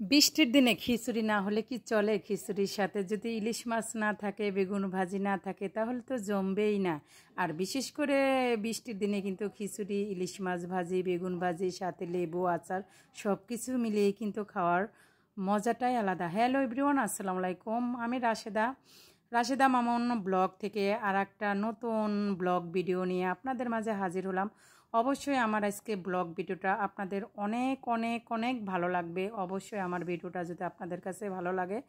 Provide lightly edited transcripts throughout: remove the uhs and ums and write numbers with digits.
বৃষ্টির দিনে খিচুড়ি না হলে কি চলে? খিচুড়ির সাথে যদি ইলিশ মাছ না থাকে, বেগুন ভাজি না থাকে, তাহলে তো জমবেই না। আর বিশেষ করে বৃষ্টির দিনে কিন্তু খিচুড়ি, ইলিশ মাছ ভাজি, বেগুন ভাজি, সাথে লেবু, আচার সব কিছু মিলিয়ে কিন্তু খাওয়ার মজাটাই আলাদা। হ্যালো এভরিওয়ান, আসসালামু আলাইকুম। আমি রাশেদা মামুন ব্লগ থেকে আর একটা নতুন ব্লগ ভিডিও নিয়ে আপনাদের মাঝে হাজির হলাম। অবশ্যই আমার আজকে ব্লগ ভিডিওটা আপনাদের অনেক অনেক অনেক ভালো লাগবে। অবশ্যই আমার ভিডিওটা যদি আপনাদের কাছে ভালো লাগে,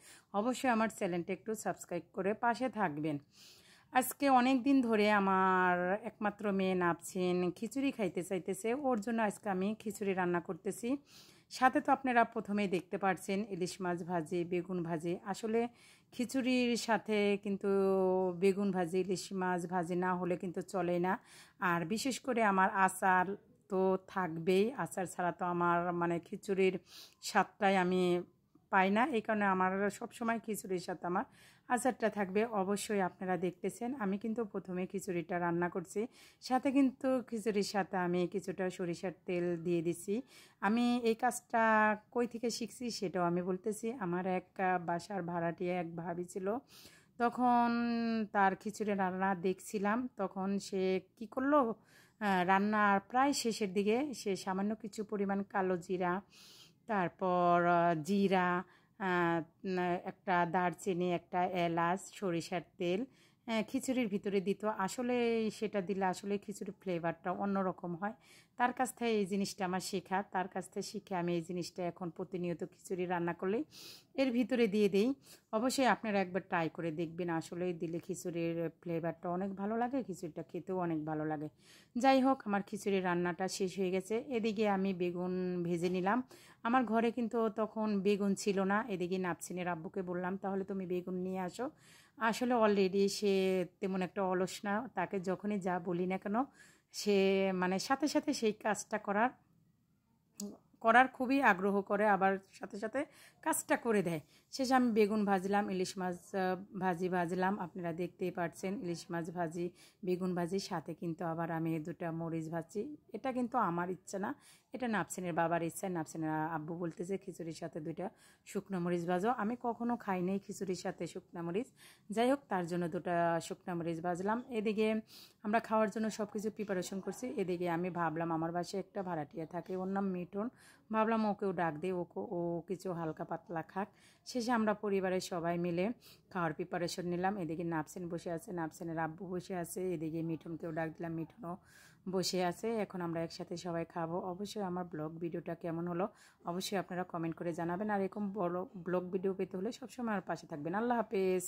অবশ্যই আমার চ্যানেলটা একটু সাবস্ক্রাইব করে পাশে থাকবেন। আজকে অনেক দিন ধরে আমার একমাত্র মেয়ে নাপছিন খিচুড়ি খাইতে চাইতেছে, ওর জন্য আজকে আমি খিচুড়ি রান্না করতেছি। সাথে তো আপনারা প্রথমেই দেখতে পাচ্ছেন ইলিশ মাছ ভাজি, বেগুন ভাজি। আসলে খিচুড়ির সাথে কিন্তু বেগুন ভাজি, ইলিশ মাছ ভাজি না হলে কিন্তু চলে না। আর বিশেষ করে আমার আচার তো থাকবেই, আচার ছাড়া তো আমার মানে খিচুড়ির স্বাদটাই আমি পাই না। এই কারণে আমার সবসময় খিচুড়ির সাথে আমার আচারটা থাকবে। অবশ্যই আপনারা দেখতেছেন আমি কিন্তু প্রথমে খিচুড়িটা রান্না করছি, সাথে কিন্তু খিচুড়ির সাথে আমি কিছুটা সরিষার তেল দিয়ে দিছি। আমি এই কাজটা কই থেকে শিখছি সেটাও আমি বলতেছি। আমার এক বাসার ভাড়াটিয়া এক ভাবি ছিল, তখন তার খিচুড়ি রান্না দেখছিলাম। তখন সে কি করলো, রান্নার প্রায় শেষের দিকে সে সামান্য কিছু পরিমাণ কালো জিরা, তারপর জিরা, একটা দারচিনি, একটা এলাচ, সরিষার তেল খিচুড়ির ভিতরে দিত। আসলে সেটা দিলে আসলে খিচুড়ির ফ্লেভারটা অন্যরকম হয়। তার কাছ থেকে এই জিনিসটা আমার শেখা, তার কাছ থেকে শিখে আমি এই জিনিসটা এখন প্রতিনিয়ত খিচুড়ি রান্না করলেই এর ভিতরে দিয়ে দিই। অবশ্যই আপনারা একবার ট্রাই করে দেখবেন, আসলে দিলে খিচুড়ির ফ্লেভারটা অনেক ভালো লাগে, খিচুড়িটা খেতেও অনেক ভালো লাগে। যাই হোক, আমার খিচুড়ির রান্নাটা শেষ হয়ে গেছে। এদিকে আমি বেগুন ভেজে নিলাম। আমার ঘরে কিন্তু তখন বেগুন ছিল না। এদিকে নাপছিনের আব্বুকে বললাম, তাহলে তুমি বেগুন নিয়ে আসো। আসলে অলরেডি সে তেমন একটা অলস না, তাকে যখনই যা বলি না কেন সে মানে সাথে সাথে সেই কাজটা করার করার খুবই আগ্রহ করে, আবার সাথে সাথে কাজটা করে দেয়। শেষে আমি বেগুন ভাজলাম, ইলিশ মাছ ভাজি ভাজলাম। আপনারা দেখতেই পাচ্ছেন ইলিশ মাছ ভাজি, বেগুন ভাজি, সাথে কিন্তু আবার আমি দুটা মরিচ ভাজছি। এটা কিন্তু আমার ইচ্ছা না, এটা নাপসিনের বাবার ইচ্ছা। নাপসিনের আব্বু বলতেছে খিচুড়ির সাথে দুইটা শুকনো মরিচ ভাজো। আমি কখনো খাই নাই খিচুড়ির সাথে শুকনো মরিচ। যাই হোক, তার জন্য দুটা শুকনো মরিচ ভাজলাম। এদিকে আমরা খাওয়ার জন্য সব কিছু প্রিপারেশন করছি। এদিকে আমি ভাবলাম আমার বাসায় একটা ভাড়াটিয়া থাকে, ওর নাম মিঠুন। ভাবলাম ওকেও ডাক দিই, ও কিছু হালকা পাতলা খাক। শেষে আমরা পরিবারের সবাই মিলে খাওয়ার প্রিপারেশন নিলাম। এদিকে নাপসিন বসে আছে, নাপসিনের আব্বু বসে আছে, এদিকে মিঠুনকেও ডাক দিলাম, মিঠুনও বসে আছে। এখন আমরা একসাথে সবাই খাবো। অবশ্যই আমার ব্লগ ভিডিওটা কেমন হলো অবশ্যই আপনারা কমেন্ট করে জানাবেন। আর এরকম বড় ব্লগ ভিডিও পেতে হলে সবসময় আমার পাশে থাকবেন। আল্লাহ হাফেজ।